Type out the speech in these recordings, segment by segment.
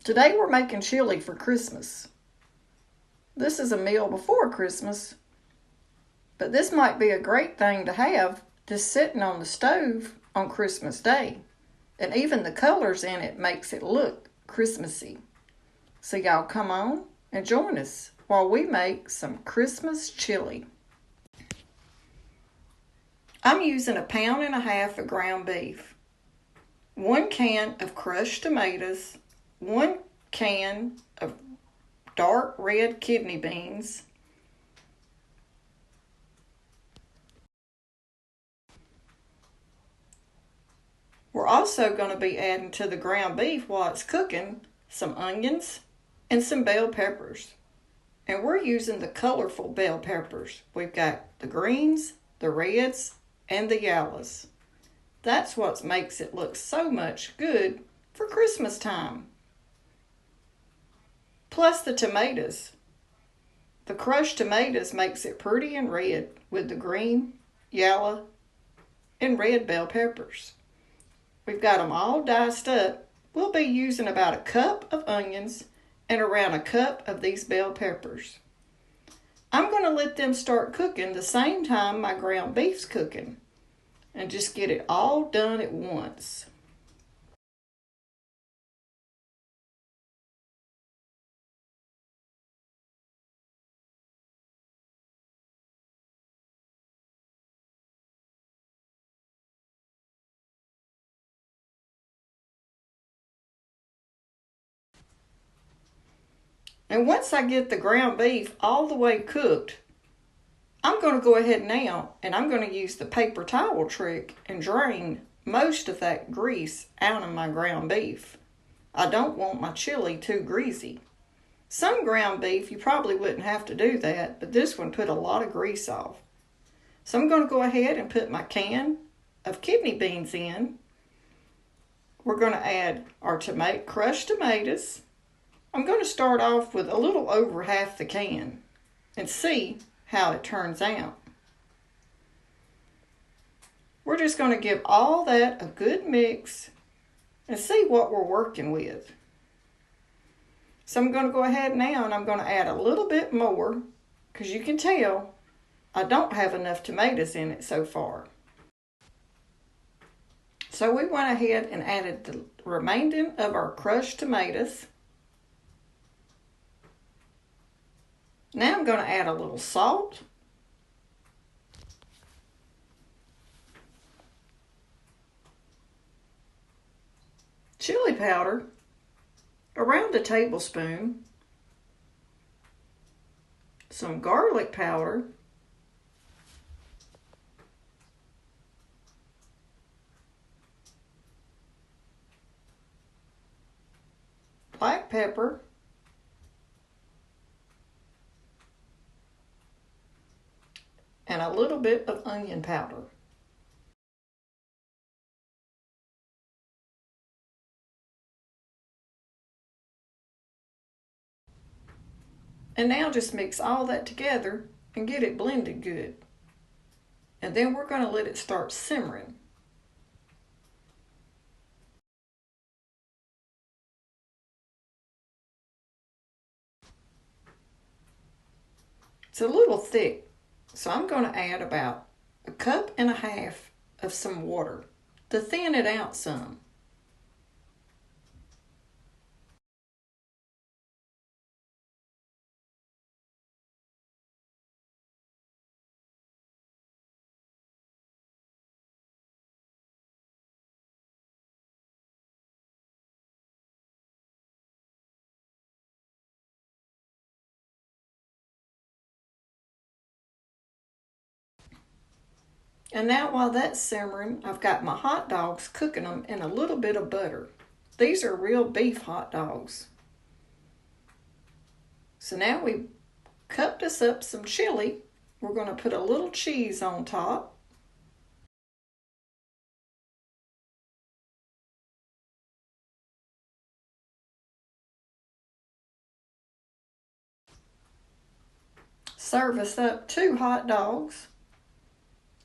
Today we're making chili for Christmas. This is a meal before Christmas, but this might be a great thing to have just sitting on the stove on Christmas Day. And even the colors in it makes it look Christmassy. So y'all come on and join us while we make some Christmas chili. I'm using 1.5 pounds of ground beef, 1 can of crushed tomatoes, 1 can of dark red kidney beans, we're also going to be adding to the ground beef while it's cooking some onions and some bell peppers. And we're using the colorful bell peppers. We've got the greens, the reds, and the yellows. That's what makes it look so much good for Christmas time. Plus the tomatoes. The crushed tomatoes makes it pretty and red with the green, yellow, and red bell peppers. We've got them all diced up. We'll be using about 1 cup of onions and around 1 cup of these bell peppers. I'm going to let them start cooking the same time my ground beef's cooking and just get it all done at once. And once I get the ground beef all the way cooked, I'm going to go ahead now and I'm going to use the paper towel trick and drain most of that grease out of my ground beef. I don't want my chili too greasy. Some ground beef you probably wouldn't have to do that, but this one put a lot of grease off. So I'm going to go ahead and put my can of kidney beans in. We're going to add our crushed tomatoes. I'm going to start off with a little over half the can and see how it turns out. We're just going to give all that a good mix and see what we're working with. So I'm going to go ahead now and I'm going to add a little bit more because you can tell I don't have enough tomatoes in it so far. So we went ahead and added the remaining of our crushed tomatoes. Now I'm going to add a little salt, chili powder, around a tablespoon, some garlic powder, black pepper, and a little bit of onion powder. And now just mix all that together and get it blended good. And then we're going to let it start simmering. It's a little thick, so I'm going to add about 1.5 cups of some water to thin it out some. And now while that's simmering, I've got my hot dogs cooking them in a little bit of butter. These are real beef hot dogs. So now we cupped us up some chili. We're going to put a little cheese on top. Serve us up 2 hot dogs.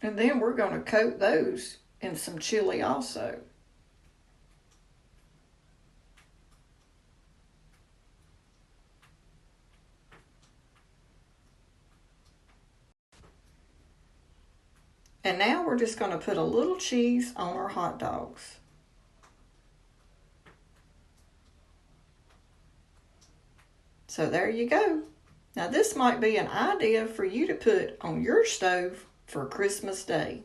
And then we're going to coat those in some chili also. And now we're just going to put a little cheese on our hot dogs. So there you go. Now this might be an idea for you to put on your stove for Christmas Day.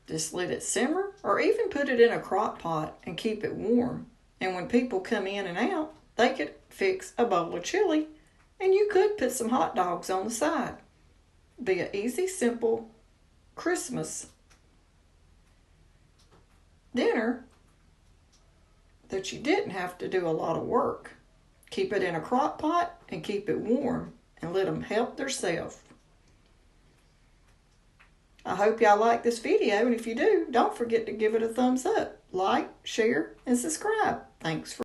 Just let it simmer or even put it in a crock pot and keep it warm. And when people come in and out, they could fix a bowl of chili and you could put some hot dogs on the side. Be an easy, simple Christmas dinner that you didn't have to do a lot of work. Keep it in a crock pot and keep it warm and let them help themselves. I hope y'all like this video, and if you do, don't forget to give it a thumbs up, like, share, and subscribe. Thanks for